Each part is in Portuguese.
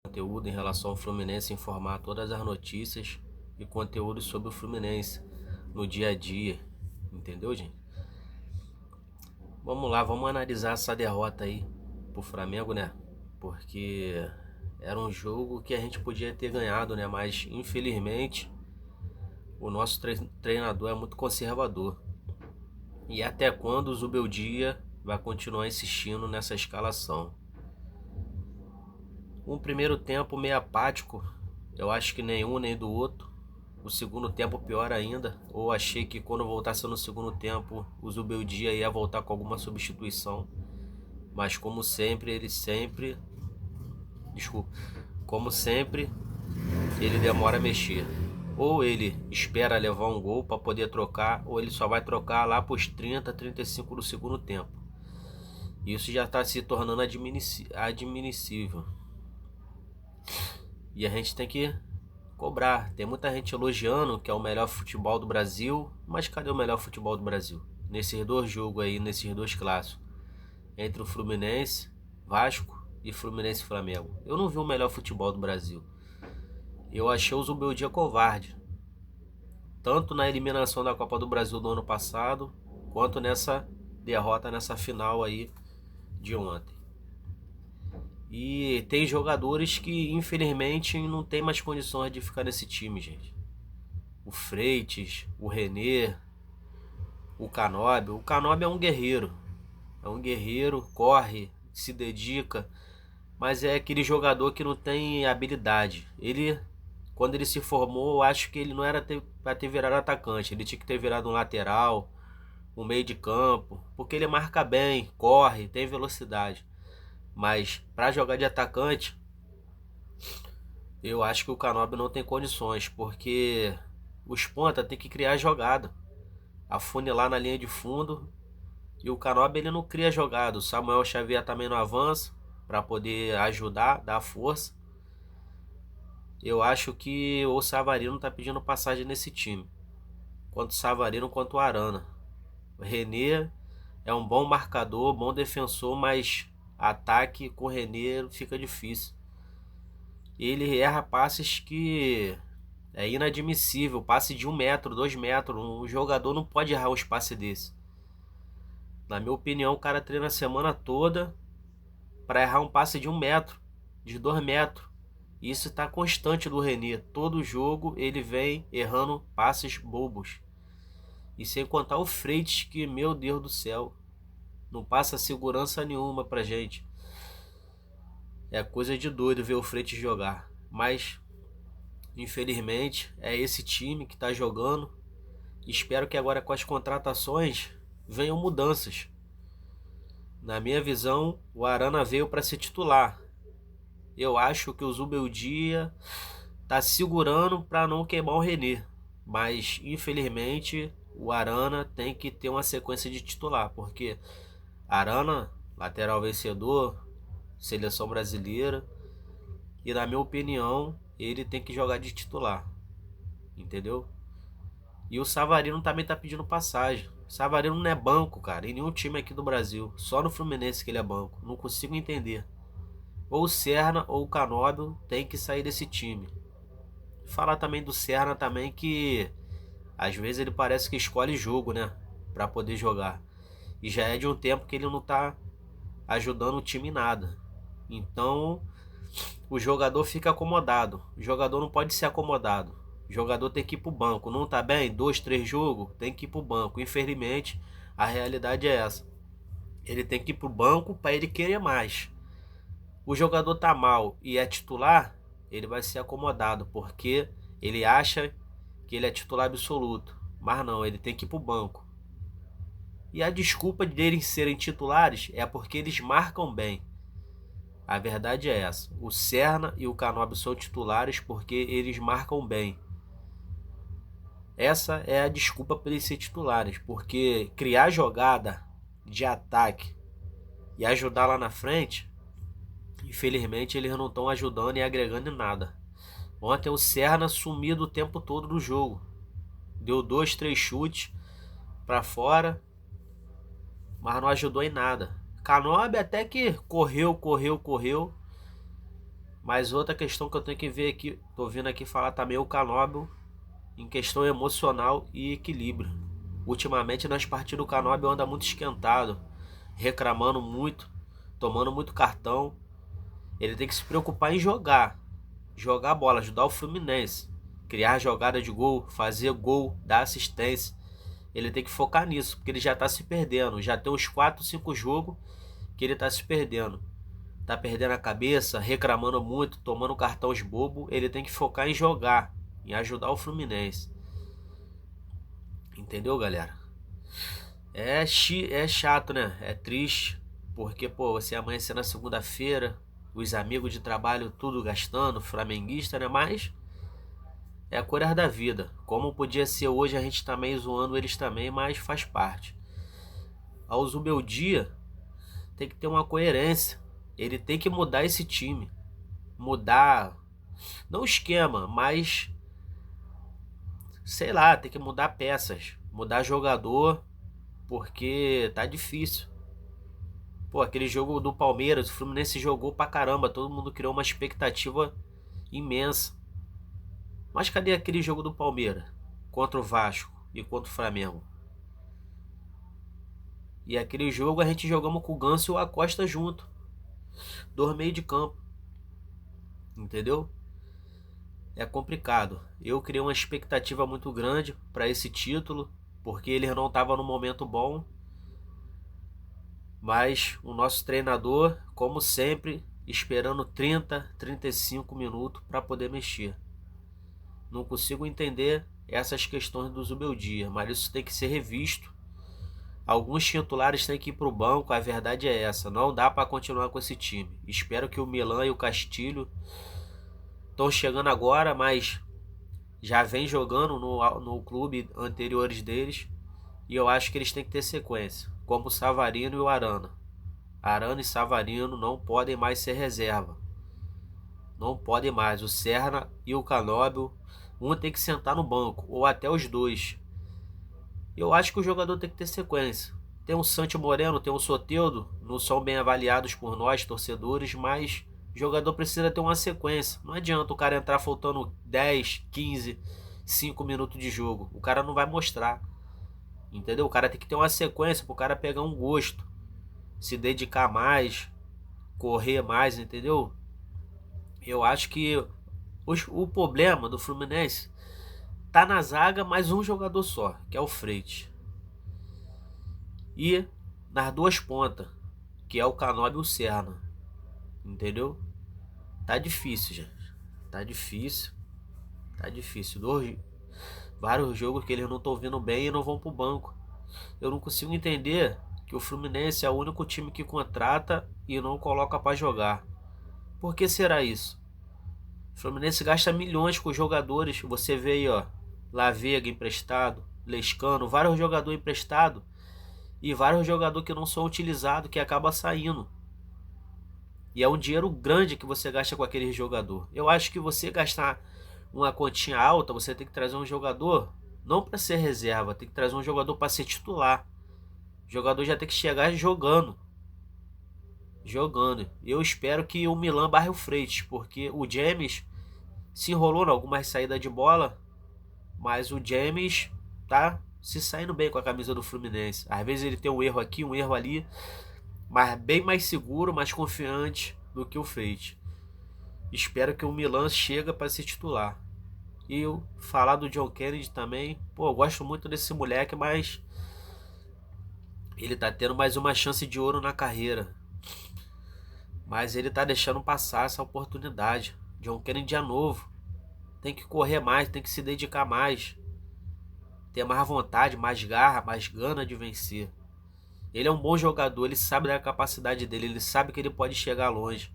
Conteúdo em relação ao Fluminense, informar todas as notícias e conteúdos sobre o Fluminense no dia a dia, entendeu, gente? Vamos lá, vamos analisar essa derrota aí pro Flamengo, né? Porque era um jogo que a gente podia ter ganhado, né? Mas infelizmente o nosso treinador é muito conservador. E até quando o Zubeldia vai continuar insistindo nessa escalação? Um primeiro tempo meio apático, eu acho que nenhum nem do outro. O segundo tempo pior ainda. Ou achei que quando voltasse no segundo tempo o Zubeldia ia voltar com alguma substituição. Mas como sempre, Desculpa. Como sempre, ele demora a mexer. Ou ele espera levar um gol para poder trocar, ou ele só vai trocar lá para os 30, 35 do segundo tempo. Isso já está se tornando admissível. E a gente tem que cobrar. Tem muita gente elogiando que é o melhor futebol do Brasil, mas cadê o melhor futebol do Brasil? Nesses dois jogos aí, nesses dois clássicos, entre o Fluminense, Vasco e Fluminense e Flamengo. Eu não vi o melhor futebol do Brasil. Eu achei o Zubeldia covarde, tanto na eliminação da Copa do Brasil do ano passado, quanto nessa derrota nessa final aí de ontem. E tem jogadores que infelizmente não tem mais condições de ficar nesse time, gente. O Freitas, o René, o Canóbio. O Canóbio é um guerreiro. É um guerreiro, corre, se dedica, mas é aquele jogador que não tem habilidade. Ele, quando ele se formou, eu acho que ele não era para ter virado atacante. Ele tinha que ter virado um lateral, um meio de campo, porque ele marca bem, corre, tem velocidade. Mas para jogar de atacante, eu acho que o Canóbio não tem condições, porque os pontas tem que criar jogada, afunilar na linha de fundo. E o Canóbio ele não cria jogada. O Samuel Xavier também não avança para poder ajudar, dar força. Eu acho que o Savarino tá pedindo passagem nesse time. Quanto o Savarino quanto o Arana. O René é um bom marcador, bom defensor, mas ataque com o René fica difícil. Ele erra passes que é inadmissível. Passe de 1 metro, 2 metros. Um jogador não pode errar um passe desse. Na minha opinião, o cara treina a semana toda para errar um passe de 1 metro, de 2 metros. Isso está constante do René. Todo jogo ele vem errando passes bobos. E sem contar o Freitas, que, meu Deus do céu, não passa segurança nenhuma pra gente. É coisa de doido ver o Freitas jogar. Mas, infelizmente, é esse time que tá jogando. Espero que agora com as contratações venham mudanças. Na minha visão, o Arana veio para ser titular. Eu acho que o Zubeldia tá segurando para não queimar o René. Mas, infelizmente, o Arana tem que ter uma sequência de titular. Porque Arana, lateral vencedor, seleção brasileira. E na minha opinião, ele tem que jogar de titular. Entendeu? E o Savarino também tá pedindo passagem. O Savarino não é banco, cara, em nenhum time aqui do Brasil. Só no Fluminense que ele é banco. Não consigo entender. Ou o Serna ou o Canóbio tem que sair desse time. Falar também do Serna também que às vezes ele parece que escolhe jogo, né? Pra poder jogar. E já é de um tempo que ele não tá ajudando o time em nada. Então o jogador fica acomodado. O jogador não pode ser acomodado. O jogador tem que ir pro banco. Não tá bem? 2, 3 jogos? Tem que ir pro banco. Infelizmente, a realidade é essa. Ele tem que ir pro banco para ele querer mais. O jogador tá mal e é titular, ele vai ser acomodado, porque ele acha que ele é titular absoluto. Mas não, ele tem que ir pro banco. E a desculpa deles serem titulares é porque eles marcam bem. A verdade é essa. O Serna e o Canóbio são titulares porque eles marcam bem. Essa é a desculpa para eles serem titulares, porque criar jogada de ataque e ajudar lá na frente, infelizmente eles não estão ajudando e agregando em nada. Ontem o Serna sumiu o tempo todo do jogo. Deu 2, 3 chutes para fora, mas não ajudou em nada. Canóbio até que correu, Mas outra questão que eu tenho que ver aqui, tô vindo aqui falar também, é o Canóbio em questão emocional e equilíbrio. Ultimamente nas partidas o Canóbio anda muito esquentado, reclamando muito, tomando muito cartão. Ele tem que se preocupar em jogar a bola, ajudar o Fluminense, criar jogada de gol, fazer gol, dar assistência. Ele tem que focar nisso, porque ele já tá se perdendo. Já tem uns 4, 5 jogos que ele tá se perdendo. Tá perdendo a cabeça, reclamando muito, tomando cartões bobo. Ele tem que focar em jogar, em ajudar o Fluminense. Entendeu, galera? É chato, né? É triste, porque, pô, você amanhece na segunda-feira, os amigos de trabalho tudo gastando, flamenguista, né? Mas é a cor da vida. Como podia ser hoje, a gente também zoando eles também, mas faz parte. Ao Zubeldia tem que ter uma coerência. Ele tem que mudar esse time. Mudar, não o esquema, mas sei lá, tem que mudar peças. Mudar jogador, porque tá difícil. Pô, aquele jogo do Palmeiras, o Fluminense jogou pra caramba. Todo mundo criou uma expectativa imensa. Mas cadê aquele jogo do Palmeiras? Contra o Vasco e contra o Flamengo? E aquele jogo a gente jogamos com o Ganso e o Acosta junto. Dois meio de campo. Entendeu? É complicado. Eu criei uma expectativa muito grande para esse título, porque ele não estava no momento bom. Mas o nosso treinador, como sempre, esperando 30, 35 minutos para poder mexer. Não consigo entender essas questões do Zubeldia, mas isso tem que ser revisto. Alguns titulares têm que ir para o banco, a verdade é essa. Não dá para continuar com esse time. Espero que o Milan e o Castilho estão chegando agora, mas já vem jogando no clube anteriores deles. E eu acho que eles têm que ter sequência, como o Savarino e o Arana. Arana e Savarino não podem mais ser reserva. Não podem mais. O Serna e o Canóbio, um tem que sentar no banco, ou até os dois. Eu acho que o jogador tem que ter sequência. Tem o Santi Moreno, tem o Soteldo, não são bem avaliados por nós, torcedores, mas o jogador precisa ter uma sequência. Não adianta o cara entrar faltando 10, 15, 5 minutos de jogo. O cara não vai mostrar. Entendeu? O cara tem que ter uma sequência pro cara pegar um gosto, se dedicar mais, correr mais, entendeu? Eu acho que o problema do Fluminense tá na zaga, mais um jogador só, que é o Freitas. E nas duas pontas, que é o Canóbio e o Serna. Entendeu? Tá difícil, gente. Tá difícil. Tá difícil. Vários jogos que eles não estão vindo bem e não vão pro banco. Eu não consigo entender que o Fluminense é o único time que contrata e não coloca para jogar. Por que será isso? O Fluminense gasta milhões com jogadores. Você vê aí, ó, Lavega emprestado, Lescano, vários jogadores emprestados e vários jogadores que não são utilizados, que acaba saindo. E é um dinheiro grande que você gasta com aquele jogador. Eu acho que você gastar uma quantia alta, você tem que trazer um jogador não para ser reserva, tem que trazer um jogador para ser titular. O jogador já tem que chegar jogando. Jogando. Eu espero que o Milan barre o Freitas, porque o James se enrolou em algumas saídas de bola, mas o James tá se saindo bem com a camisa do Fluminense. Às vezes ele tem um erro aqui, um erro ali, mas bem mais seguro, mais confiante do que o Freitas. Espero que o Milan chega para se titular. E eu falar do John Kennedy também, pô, eu gosto muito desse moleque, mas ele tá tendo mais uma chance de ouro na carreira. Mas ele tá deixando passar essa oportunidade. John Kennedy é novo. Tem que correr mais, tem que se dedicar mais. Ter mais vontade, mais garra, mais gana de vencer. Ele é um bom jogador, ele sabe da capacidade dele, ele sabe que ele pode chegar longe.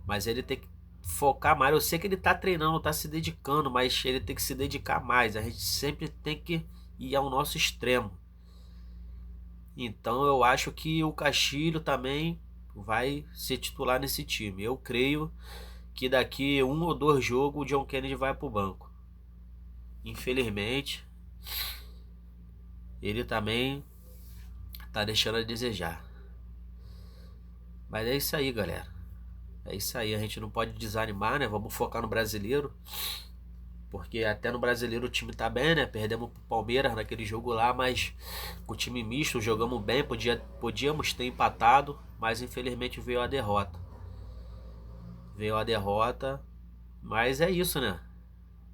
Mas ele tem que focar mais. Eu sei que ele tá treinando, tá se dedicando, mas ele tem que se dedicar mais. A gente sempre tem que ir ao nosso extremo. Então eu acho que o Castilho também vai ser titular nesse time. Eu creio que daqui 1 ou 2 jogos o John Kennedy vai pro banco. Infelizmente, ele também tá deixando a desejar. Mas é isso aí, galera. É isso aí, a gente não pode desanimar, né? Vamos focar no brasileiro. Porque até no brasileiro o time tá bem, né? Perdemos pro Palmeiras naquele jogo lá, mas com o time misto jogamos bem, podíamos ter empatado, mas infelizmente veio a derrota. Veio a derrota, mas é isso, né?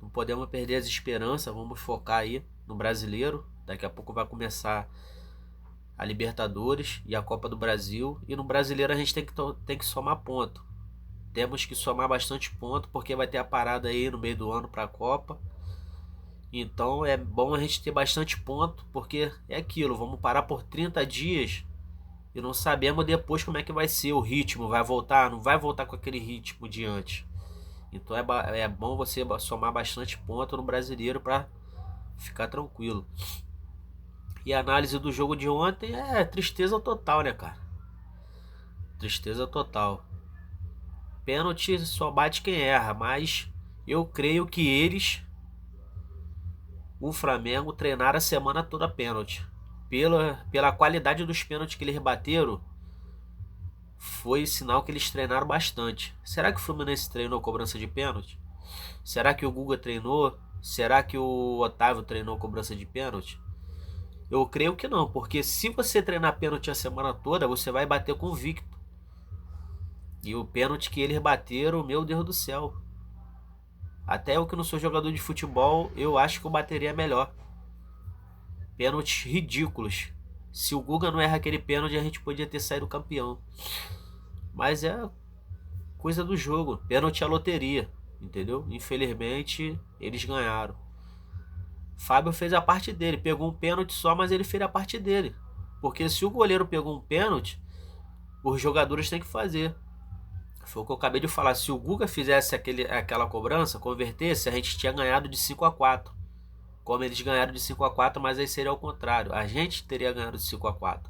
Não podemos perder as esperanças, vamos focar aí no brasileiro. Daqui a pouco vai começar a Libertadores e a Copa do Brasil. E no brasileiro a gente tem que somar ponto. Temos que somar bastante ponto, porque vai ter a parada aí no meio do ano para a Copa. Então é bom a gente ter bastante ponto, porque é aquilo, vamos parar por 30 dias e não sabemos depois como é que vai ser o ritmo, vai voltar, não vai voltar com aquele ritmo de antes. Então é bom você somar bastante ponto no brasileiro para ficar tranquilo. E a análise do jogo de ontem é tristeza total, né, cara? Tristeza total. Pênalti só bate quem erra, mas eu creio que o Flamengo, treinaram a semana toda pênalti. Pela qualidade dos pênaltis que eles bateram, foi sinal que eles treinaram bastante. Será que o Fluminense treinou cobrança de pênalti? Será que o Guga treinou? Será que o Otávio treinou cobrança de pênalti? Eu creio que não, porque se você treinar pênalti a semana toda, você vai bater convicto. E o pênalti que eles bateram, meu Deus do céu. Até eu que não sou jogador de futebol, eu acho que eu bateria melhor. Pênaltis ridículos. Se o Guga não erra aquele pênalti, a gente podia ter saído campeão. Mas é coisa do jogo. Pênalti é loteria, entendeu? Infelizmente, eles ganharam. Fábio fez a parte dele. Pegou um pênalti só, mas ele fez a parte dele. Porque se o goleiro pegou um pênalti, os jogadores têm que fazer. Foi o que eu acabei de falar. Se o Guga fizesse aquela cobrança, convertesse, a gente tinha ganhado de 5-4. Como eles ganharam de 5-4, mas aí seria ao contrário. A gente teria ganhado de 5-4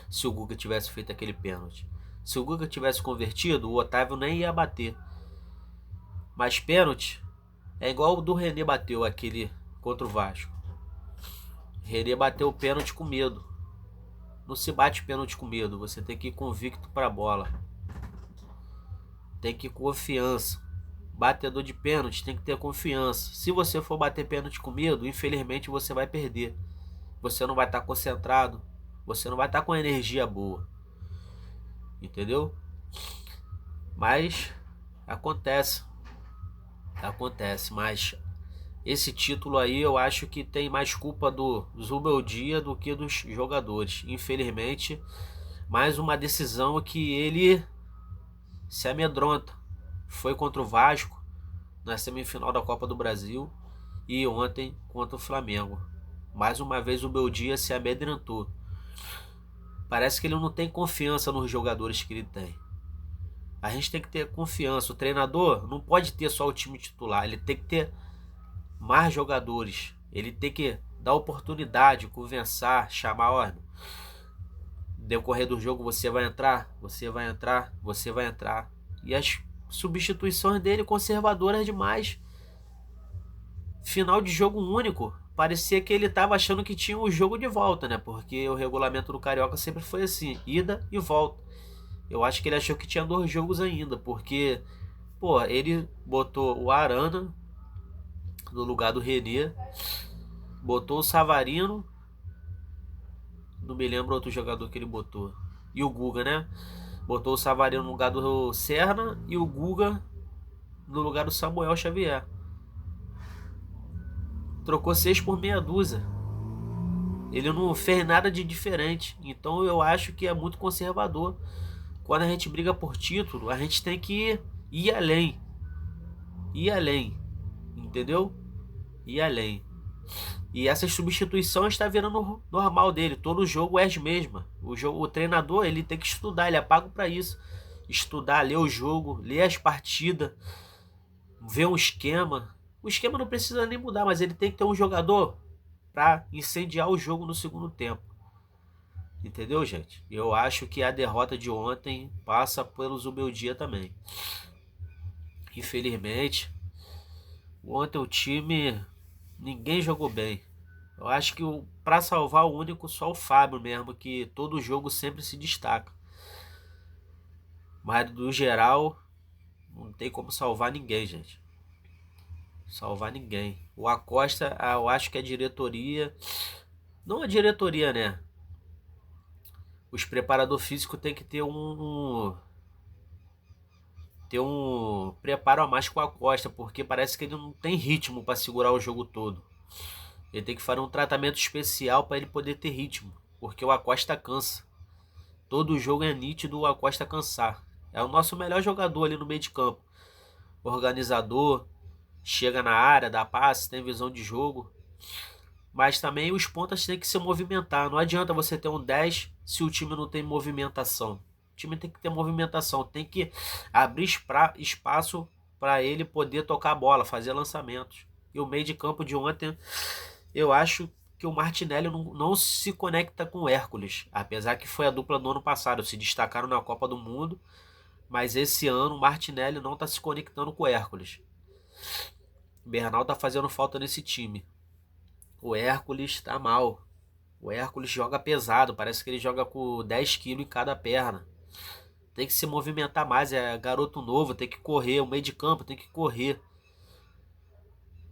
se o Guga tivesse feito aquele pênalti. Se o Guga tivesse convertido, o Otávio nem ia bater. Mas pênalti é igual o do René bateu aquele contra o Vasco. René bateu o pênalti com medo. Não se bate pênalti com medo, você tem que ir convicto para a bola. Tem que ir com confiança. Batedor de pênalti tem que ter confiança. Se você for bater pênalti com medo, infelizmente você vai perder. Você não vai estar concentrado, você não vai estar com energia boa. Entendeu? Mas acontece. Acontece, mas esse título aí eu acho que tem mais culpa do Zubeldia do que dos jogadores. Infelizmente, mais uma decisão que ele se amedronta. Foi contra o Vasco na semifinal da Copa do Brasil e ontem contra o Flamengo. Mais uma vez o Beldia se amedrontou. Parece que ele não tem confiança nos jogadores que ele tem. A gente tem que ter confiança. O treinador não pode ter só o time titular, ele tem que ter mais jogadores. Ele tem que dar oportunidade, conversar, chamar, ó, decorrer do jogo você vai entrar, você vai entrar, você vai entrar. E as substituições dele conservadoras demais. Final de jogo único. Parecia que ele estava achando que tinha o jogo de volta, né? Porque o regulamento do Carioca sempre foi assim, ida e volta. Eu acho que ele achou que tinha 2 jogos ainda, porque, pô, ele botou o Arana no lugar do René, botou o Savarino, não me lembro outro jogador que ele botou, e o Guga, né? Botou o Savarino no lugar do Serna e o Guga no lugar do Samuel Xavier. Trocou 6 por meia dúzia. Ele não fez nada de diferente. Então eu acho que é muito conservador. Quando a gente briga por título, a gente tem que ir além. Ir além. Entendeu? Ir além. E essa substituição está virando normal dele. Todo jogo é as mesmas. O treinador ele tem que estudar, ele é pago para isso. Estudar, ler o jogo, ler as partidas, ver um esquema. O esquema não precisa nem mudar, mas ele tem que ter um jogador para incendiar o jogo no segundo tempo. Entendeu, gente? Eu acho que a derrota de ontem passa pelo Zubeldia também. Infelizmente, ontem o time ninguém jogou bem. Eu acho que para salvar o único só o Fábio mesmo, que todo jogo sempre se destaca. Mas do geral, Não tem como salvar ninguém, gente. Salvar ninguém. O Acosta, eu acho que a diretoria... Não a diretoria, né? Os preparador físico tem que ter um preparo a mais com o Acosta, porque parece que ele não tem ritmo para segurar o jogo todo. Ele tem que fazer um tratamento especial para ele poder ter ritmo, porque o Acosta cansa. Todo jogo é nítido o Acosta cansar. É o nosso melhor jogador ali no meio de campo. Organizador, chega na área, dá passe, tem visão de jogo. Mas também os pontas têm que se movimentar. Não adianta você ter um 10 se o time não tem movimentação. O time tem que ter movimentação, tem que abrir espaço para ele poder tocar a bola, fazer lançamentos. E o meio de campo de ontem, eu acho que o Martinelli não se conecta com o Hércules. Apesar que foi a dupla do ano passado, se destacaram na Copa do Mundo. Mas esse ano o Martinelli não está se conectando com o Hércules. O Bernal está fazendo falta nesse time. O Hércules está mal. O Hércules joga pesado, parece que ele joga com 10 quilos em cada perna. Tem que se movimentar mais, é garoto novo, tem que correr, o meio de campo tem que correr.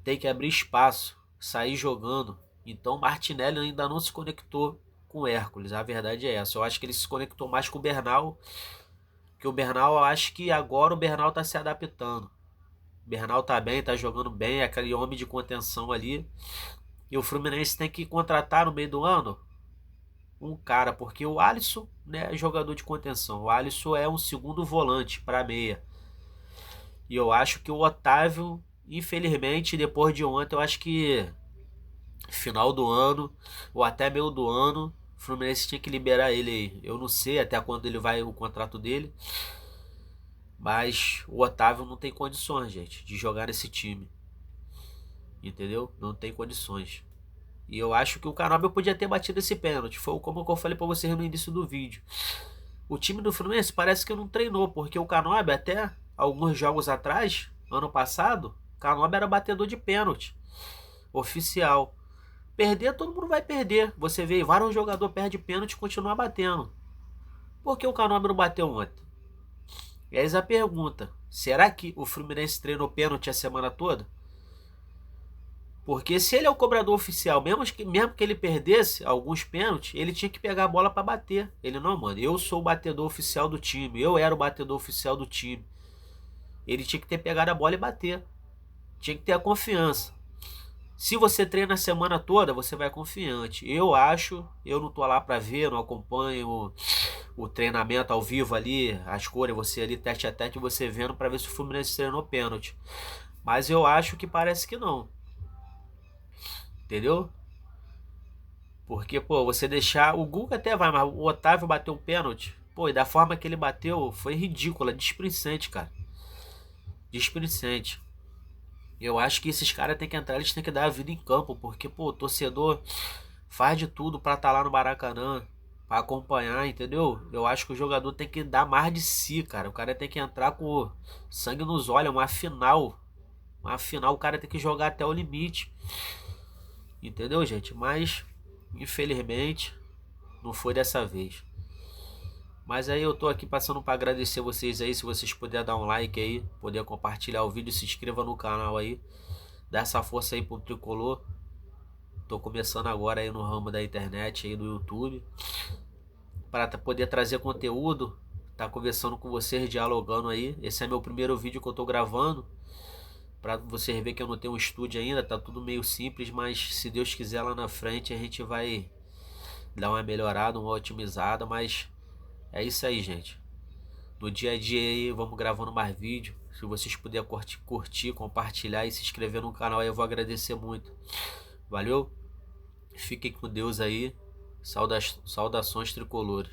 Tem que abrir espaço, sair jogando. Então o Martinelli ainda não se conectou com o Hércules, a verdade é essa. Eu acho que ele se conectou mais com o Bernal, que o Bernal, eu acho que agora o Bernal tá se adaptando. O Bernal tá bem, tá jogando bem, é aquele homem de contenção ali. E o Fluminense tem que contratar no meio do ano um cara, porque o Alisson, né, é jogador de contenção. O Alisson é um segundo volante para meia. E eu acho que o Otávio, infelizmente, depois de ontem, eu acho que final do ano, ou até meio do ano, o Fluminense tinha que liberar ele aí. Eu não sei até quando ele vai o contrato dele, mas o Otávio não tem condições, gente, de jogar nesse time. Entendeu? Não tem condições. E eu acho que o Canóbio podia ter batido esse pênalti. Foi como eu falei pra vocês no início do vídeo. O time do Fluminense parece que não treinou, porque o Canóbio até alguns jogos atrás, ano passado, o Canóbio era batedor de pênalti. Oficial. Perder, todo mundo vai perder. Você vê, vários jogadores perdem pênalti e continuam batendo. Por que o Canóbio não bateu ontem? E aí a pergunta, será que o Fluminense treinou pênalti a semana toda? Porque se ele é o cobrador oficial, mesmo que ele perdesse alguns pênaltis, ele tinha que pegar a bola para bater. Ele não, mano, eu sou o batedor oficial do time, eu era o batedor oficial do time. Ele tinha que ter pegado a bola e bater. Tinha que ter a confiança. Se você treina a semana toda, você vai confiante. Eu acho, eu não tô lá para ver, não acompanho o treinamento ao vivo ali, as cores, você ali tete a tete, você vendo para ver se o Fluminense treinou pênalti. Mas eu acho que parece que não. Entendeu? Porque, pô, você deixar. O Guga até vai, mas o Otávio bateu um pênalti. Pô, e da forma que ele bateu, foi ridícula, displicente, cara. Displicente. Eu acho que esses caras têm que entrar, eles têm que dar a vida em campo, porque, pô, o torcedor faz de tudo pra estar lá no Maracanã, pra acompanhar, entendeu? Eu acho que o jogador tem que dar mais de si, cara. O cara tem que entrar com sangue nos olhos, uma final. Uma final, o cara tem que jogar até o limite. Entendeu, gente? Mas, infelizmente, não foi dessa vez. Mas aí eu tô aqui passando para agradecer vocês aí, se vocês puderem dar um like aí, poder compartilhar o vídeo, se inscreva no canal aí, dá essa força aí pro Tricolor. Tô começando agora aí no ramo da internet aí do YouTube, para poder trazer conteúdo, tá conversando com vocês, dialogando aí. Esse é meu primeiro vídeo que eu tô gravando, para vocês verem que eu não tenho um estúdio ainda, tá tudo meio simples, mas se Deus quiser lá na frente a gente vai dar uma melhorada, uma otimizada, mas é isso aí, gente. No dia a dia aí, vamos gravando mais vídeo. Se vocês puderem curtir, compartilhar e se inscrever no canal aí, eu vou agradecer muito. Valeu? Fiquem com Deus aí. Saudações tricolores.